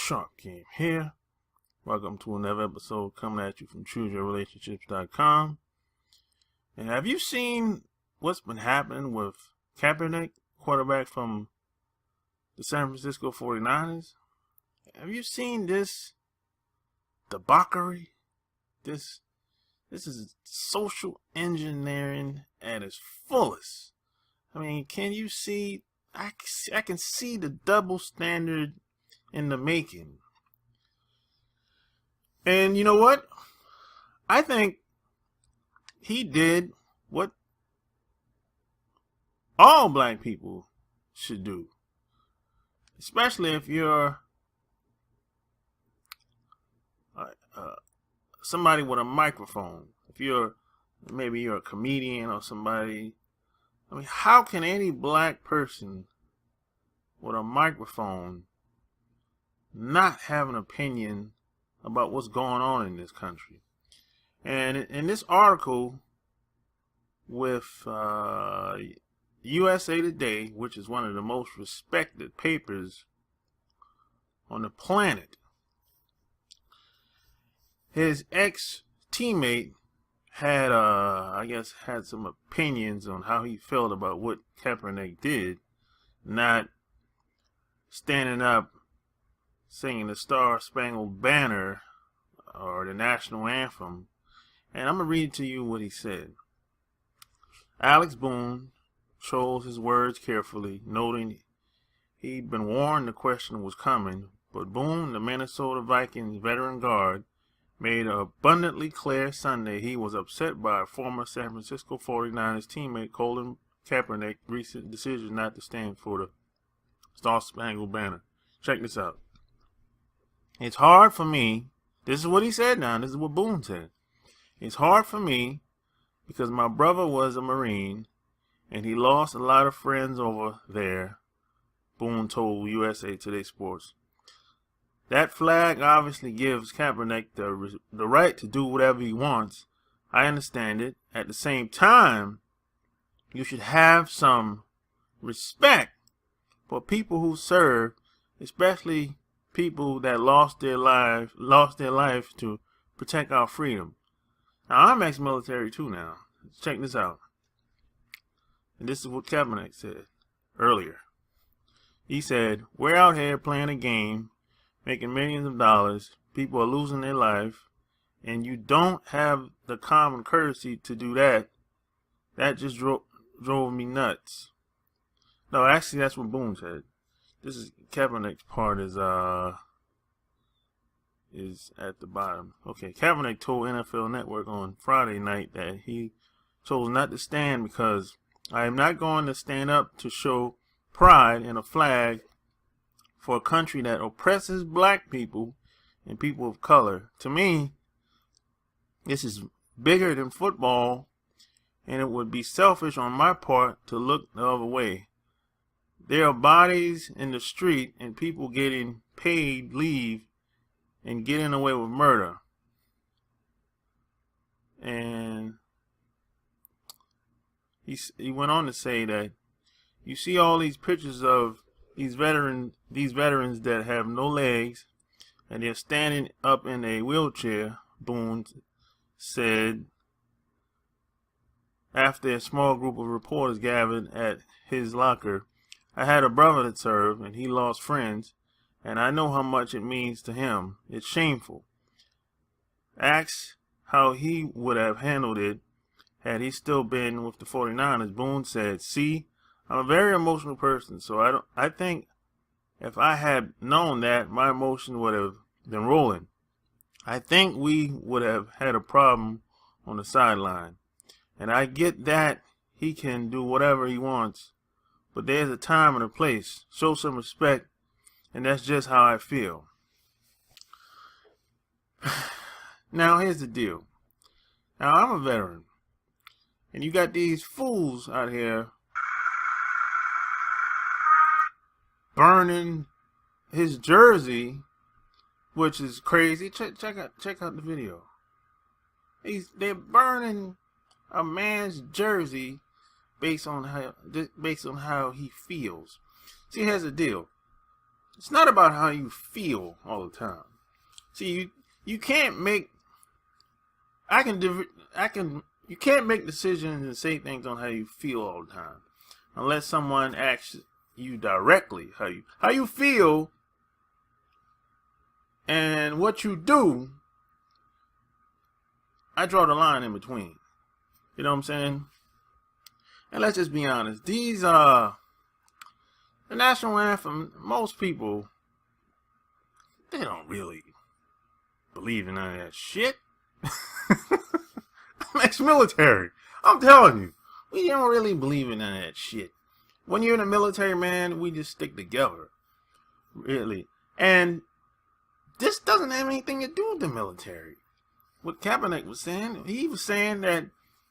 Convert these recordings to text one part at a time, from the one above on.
Shark Game here. Welcome to another episode coming at you from ChooseYourRelationships.com. And have you seen what's been happening with Kaepernick, quarterback from the San Francisco 49ers? Have you seen this debauchery? This is social engineering at its fullest. I mean, can you see? I can see the double standard in the making. And you know what? I think he did what all black people should do. Especially if you're somebody with a microphone. If maybe you're a comedian or somebody. I mean, how can any black person with a microphone not have an opinion about what's going on in this country? And in this article with USA Today, which is one of the most respected papers on the planet, his ex-teammate had some opinions on how he felt about what Kaepernick did, not standing up singing the Star Spangled Banner or the national anthem. And I'm going to read to you what he said. Alex Boone chose his words carefully, noting he'd been warned the question was coming, but Boone, the Minnesota Vikings veteran guard, made abundantly clear Sunday he was upset by a former San Francisco 49ers teammate Colin Kaepernick's recent decision not to stand for the Star Spangled Banner. Check this out. It's hard for me. This is what he said now. This is what Boone said. It's hard for me because my brother was a Marine and he lost a lot of friends over there, Boone told USA Today Sports. That flag obviously gives Kaepernick the right to do whatever he wants. I understand it. At the same time, you should have some respect for people who serve, especially people that lost their life to protect our freedom. Now, I'm ex-military too now. Check this out. And this is what Kaepernick said earlier. He said, "We're out here playing a game, making millions of dollars. People are losing their life, and you don't have the common courtesy to do that. That just drove me nuts." No, actually, that's what Boone said. This is Kaepernick's part is at the bottom. Okay, Kaepernick told NFL Network on Friday night that he chose not to stand because I am not going to stand up to show pride in a flag for a country that oppresses black people and people of color. To me, this is bigger than football, and it would be selfish on my part to look the other way. There are bodies in the street and people getting paid leave and getting away with murder. And he went on to say that you see all these pictures of these veterans that have no legs and they're standing up in a wheelchair, Boone said after a small group of reporters gathered at his locker. I had a brother that served and he lost friends, and I know how much it means to him. It's shameful. Asked how he would have handled it had he still been with the 49ers, Boone said, "See, I'm a very emotional person, so I think if I had known that, my emotion would have been rolling. I think we would have had a problem on the sideline. And I get that he can do whatever he wants, but there's a time and a place. Show some respect, and that's just how I feel." Now, here's the deal. Now, I'm a veteran, and you got these fools out here burning his jersey, which is crazy. Check out the video. They're burning a man's jersey based on how he feels. See, here's the deal. It's not about how you feel all the time. See, you can't make you can't make decisions and say things on how you feel all the time unless someone asks you directly how you feel and what you do. I draw the line in between. You know what I'm saying? And let's just be honest. These the national anthem, most people, they don't really believe in none of that shit. I'm ex-military. I'm telling you. We don't really believe in none of that shit. When you're in the military, man, we just stick together. Really. And this doesn't have anything to do with the military. What Kaepernick was saying, he was saying that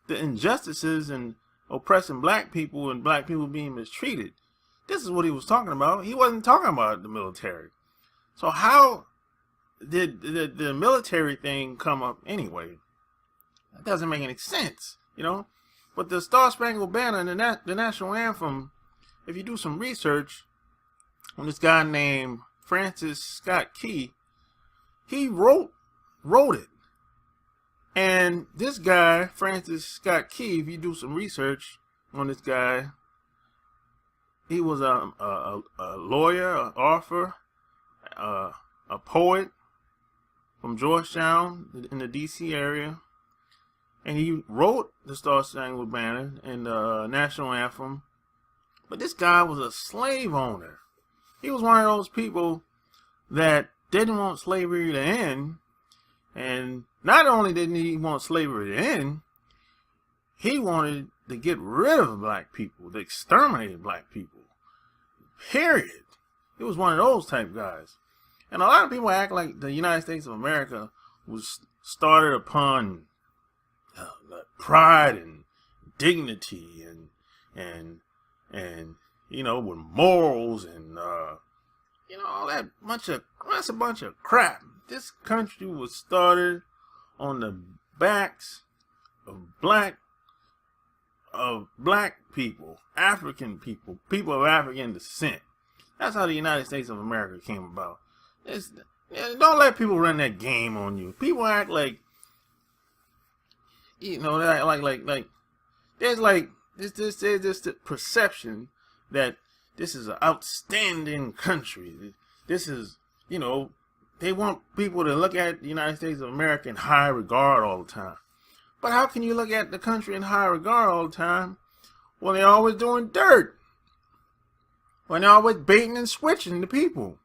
the injustices and oppressing black people and black people being mistreated, this is what he was talking about. He wasn't talking about the military. So how did the military thing come up anyway? That doesn't make any sense, you know? But the Star Spangled Banner and the national anthem, if you do some research on this guy named Francis Scott Key, he wrote it. And this guy, Francis Scott Key, if you do some research on this guy, he was a lawyer, an author, a poet from Georgetown in the D.C. area. And he wrote the Star Spangled Banner and the national anthem. But this guy was a slave owner. He was one of those people that didn't want slavery to end. And not only didn't he want slavery to end, he wanted to get rid of black people, to exterminate black people. Period. He was one of those type guys. And a lot of people act like the United States of America was started upon pride and dignity and you know, with morals and you know, all that that's a bunch of crap. This country was started on the backs of black people, African people, people of African descent. That's how the United States of America came about. Don't let people run that game on you. People act like, you know, like there's this perception that this is an outstanding country. This is, you know, they want people to look at the United States of America in high regard all the time. But how can you look at the country in high regard all the time when they're always doing dirt? When they're always baiting and switching the people?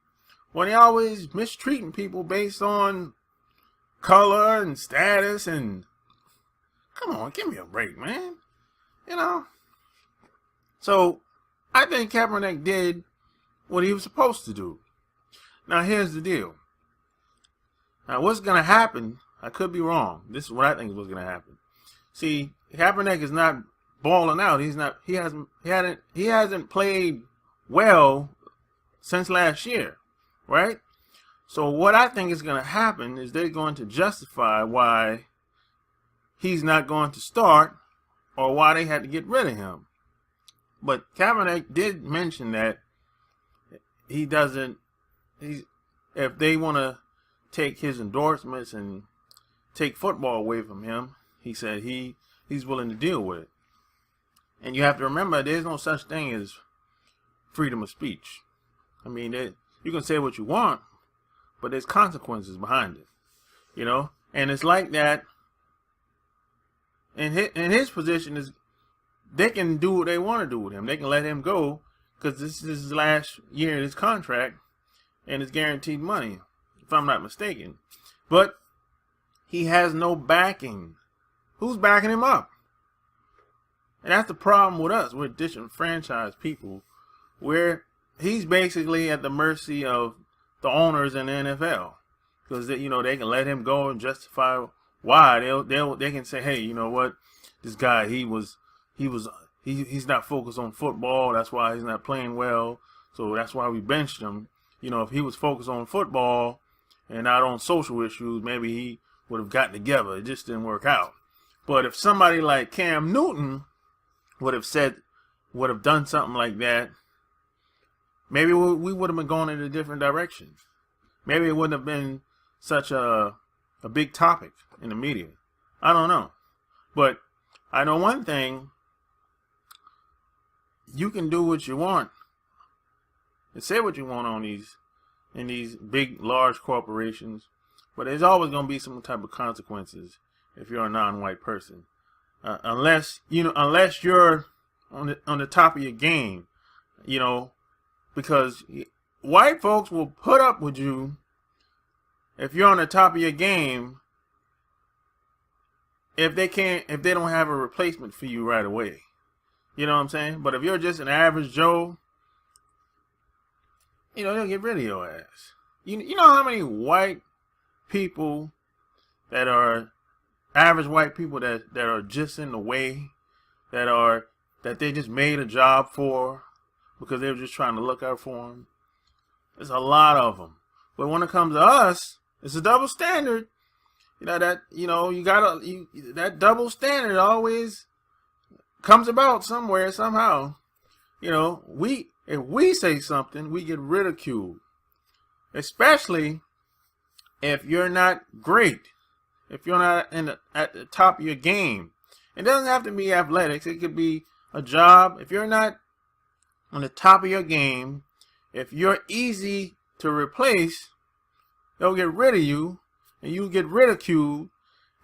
When they're always mistreating people based on color and status and... Come on, give me a break, man. You know? So, I think Kaepernick did what he was supposed to do. Now, here's the deal. Now, what's going to happen, I could be wrong. This is what I think is what's going to happen. See, Kaepernick is not balling out. He hasn't played well since last year, right? So what I think is going to happen is they're going to justify why he's not going to start or why they had to get rid of him. But Kaepernick did mention that if they want to take his endorsements and take football away from him, he said he's willing to deal with it. And you have to remember, there's no such thing as freedom of speech. I mean, you can say what you want, but there's consequences behind it, you know? And it's like that. And his position is they can do what they want to do with him. They can let him go because this is his last year in his contract and it's guaranteed money, if I'm not mistaken. But he has no backing. Who's backing him up? And that's the problem with us. We're disenfranchised people. He's basically at the mercy of the owners in the NFL. Because they can let him go and justify why. They can say, hey, you know what? This guy, he's not focused on football. That's why he's not playing well. So that's why we benched him. You know, if he was focused on football and not on social issues, maybe he would have gotten together. It just didn't work out. But if somebody like Cam Newton would have done something like that, maybe we would have been going in a different direction. Maybe it wouldn't have been such a big topic in the media. I don't know. But I know one thing. You can do what you want and say what you want in these big, large corporations, but there's always going to be some type of consequences if you're a non-white person, unless you're on the top of your game, because white folks will put up with you if you're on the top of your game if they don't have a replacement for you right away. You know what I'm saying? But if you're just an average Joe, they'll get rid of your ass. You know how many white people that are average white people that are just in the way, that they just made a job for because they were just trying to look out for them? There's a lot of them. But when it comes to us, it's a double standard. That double standard always comes about somewhere, somehow. If we say something, we get ridiculed. Especially if you're not great. If you're not at the top of your game. It doesn't have to be athletics. It could be a job. If you're not on the top of your game, if you're easy to replace, they'll get rid of you, and you get ridiculed,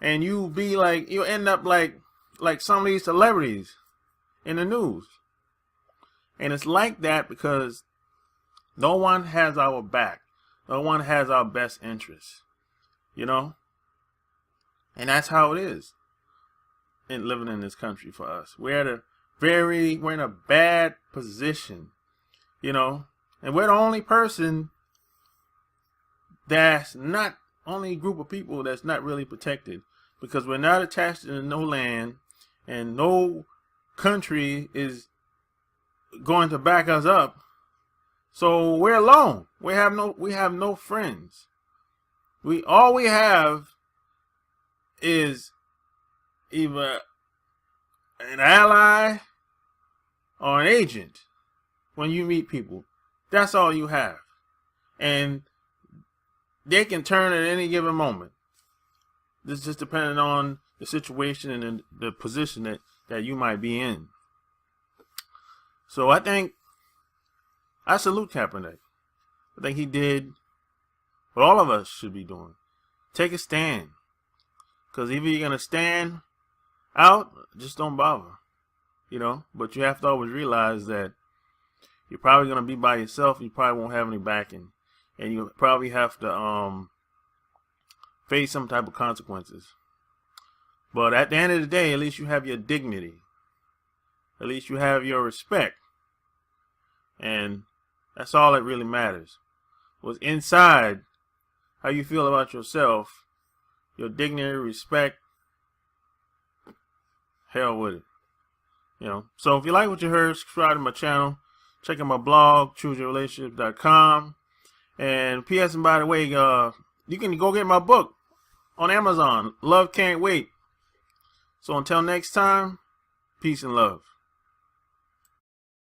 and you'll end up like some of these celebrities in the news. And it's like that because no one has our back. No one has our best interests. And that's how it is in living in this country for us. We're in a bad position, and we're the only group of people that's not really protected, because we're not attached to no land, and no country is going to back us up. So we're alone. We have no friends. All we have is either an ally or an agent. When you meet people, that's all you have, and they can turn at any given moment. This just depending on the situation and the position that you might be in. So I salute Kaepernick. I think he did what all of us should be doing. Take a stand. Because either you're going to stand out, just don't bother. But you have to always realize that you're probably going to be by yourself. You probably won't have any backing. And you probably have to face some type of consequences. But at the end of the day, at least you have your dignity. At least you have your respect. And that's all that really matters. What's inside, how you feel about yourself, your dignity, respect, hell with it. So if you like what you heard, subscribe to my channel. Check out my blog, chooseyourrelationship.com. And P.S. and by the way, you can go get my book on Amazon. Love Can't Wait. So until next time, peace and love.